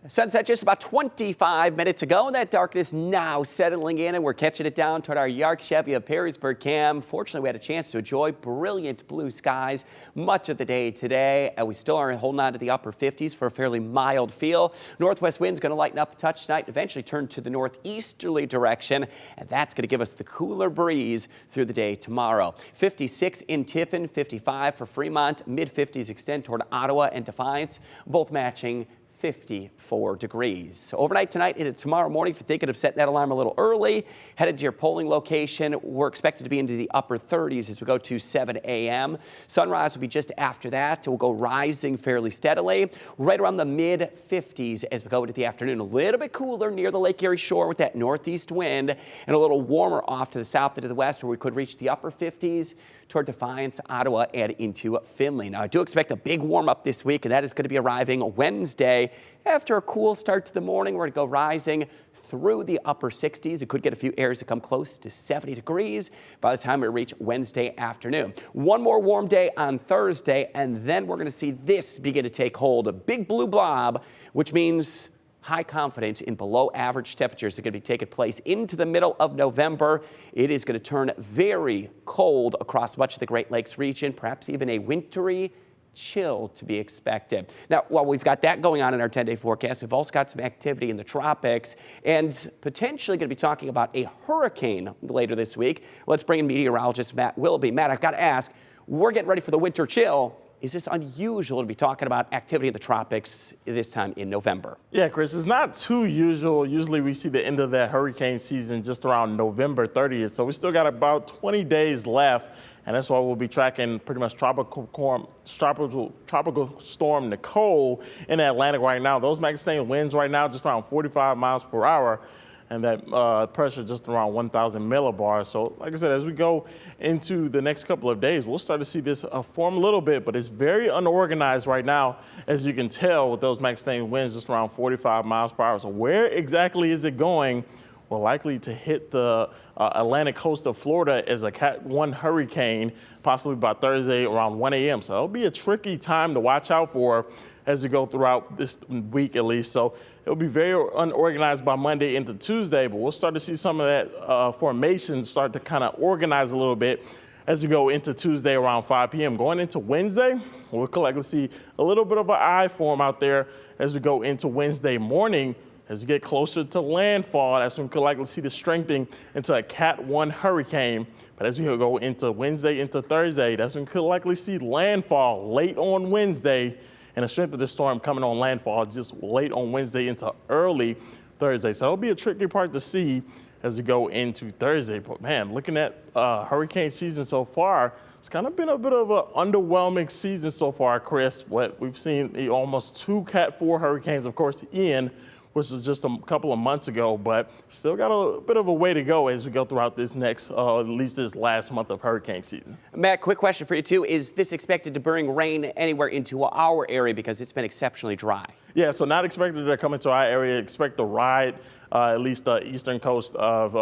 Sunset just about 25 minutes ago, and that darkness now settling in, and we're catching it down toward our Yark Chevy of Perrysburg Cam. Fortunately, we had a chance to enjoy brilliant blue skies much of the day today, and we still are holding on to the upper 50s for a fairly mild feel. Northwest wind's going to lighten up a touch tonight, eventually turn to the northeasterly direction, and that's going to give us the cooler breeze through the day tomorrow. 56 in Tiffin, 55 for Fremont, mid-50s extend toward Ottawa and Defiance, both matching 54 degrees. So overnight tonight into tomorrow morning, if you're thinking of setting that alarm a little early, headed to your polling location, we're expected to be into the upper 30s as we go to 7 a.m. Sunrise will be just after that. We'll go rising fairly steadily, right around the mid-50s as we go into the afternoon. A little bit cooler near the Lake Erie shore with that northeast wind, and a little warmer off to the south and to the west where we could reach the upper 50s toward Defiance, Ottawa, and into Findlay. Now, I do expect a big warm-up this week, and that is going to be arriving Wednesday. After a cool start to the morning, we're going to go rising through the upper 60s. It could get a few areas to come close to 70 degrees by the time we reach Wednesday afternoon. One more warm day on Thursday, and then we're going to see this begin to take hold. A big blue blob, which means high confidence in below average temperatures are going to be taking place into the middle of November. It is going to turn very cold across much of the Great Lakes region, perhaps even a wintry chill to be expected. Now, while we've got that going on in our 10-day forecast, we've also got some activity in the tropics and potentially going to be talking about a hurricane later this week. Let's bring in meteorologist Matt Willoughby. Matt, I've got to ask, we're getting ready for the winter chill. Is this unusual to be talking about activity in the tropics this time in November? Yeah, Chris, it's not too usual. Usually we see the end of that hurricane season just around November 30th. So we still got about 20 days left. And that's why we'll be tracking pretty much tropical storm Nicole in the Atlantic right now. Those sustained winds right now just around 45 miles per hour. And that pressure just around 1,000 millibars. So like I said, as we go into the next couple of days, we'll start to see this form a little bit, but it's very unorganized right now, as you can tell with those sustained winds just around 45 miles per hour. So where exactly is it going? Well, likely to hit the Atlantic coast of Florida as a Cat 1 hurricane, possibly by Thursday around 1 a.m. So it'll be a tricky time to watch out for as we go throughout this week at least. So it'll be very unorganized by Monday into Tuesday, but we'll start to see some of that formation start to kind of organize a little bit as we go into Tuesday around 5 p.m. Going into Wednesday, we'll likely see a little bit of an eye form out there as we go into Wednesday morning. As we get closer to landfall, that's when we could likely see the strengthening into a Cat 1 hurricane. But as we go into Wednesday into Thursday, that's when we could likely see landfall late on Wednesday, and the strength of the storm coming on landfall just late on Wednesday into early Thursday. So it'll be a tricky part to see as we go into Thursday. But man, looking at hurricane season so far, it's kind of been a bit of an underwhelming season so far, Chris. But we've seen almost 2 Cat 4 hurricanes, of course, Ian, which was just a couple of months ago, but still got a bit of a way to go as we go throughout this next, at least this last month of hurricane season. Matt, quick question for you too. Is this expected to bring rain anywhere into our area because it's been exceptionally dry? Yeah, so not expected to come into our area. Expect to ride at least the eastern coast of,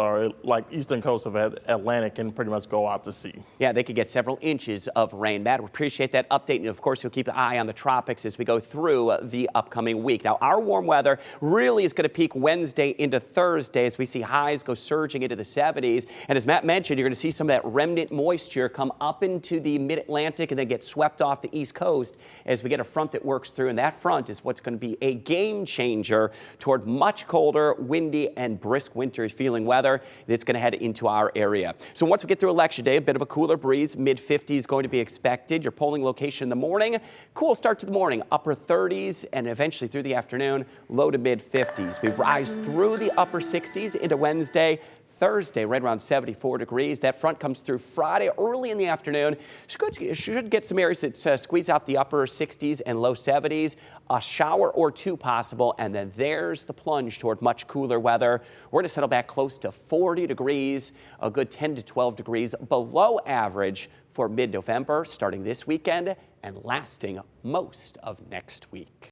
eastern coast of Atlantic and pretty much go out to sea. Yeah, they could get several inches of rain. Matt, we appreciate that update. And of course, you'll keep an eye on the tropics as we go through the upcoming week. Now, our warm weather really is going to peak Wednesday into Thursday as we see highs go surging into the 70s. And as Matt mentioned, you're going to see some of that remnant moisture come up into the mid-Atlantic and then get swept off the east coast as we get a front that works through. And that front is what's going to be a game changer toward much colder, windy and brisk winter feeling weather that's going to head into our area. So once we get through Election Day, a bit of a cooler breeze, mid-50s going to be expected. Your polling location in the morning, cool start to the morning, upper 30s, and eventually through the afternoon, low to mid-50s. We rise through the upper 60s into Wednesday. Thursday, right around 74 degrees. That front comes through Friday early in the afternoon. Should get some areas that squeeze out the upper 60s and low 70s. A shower or two possible, and then there's the plunge toward much cooler weather. We're going to settle back close to 40 degrees, a good 10 to 12 degrees below average for mid-November, starting this weekend and lasting most of next week.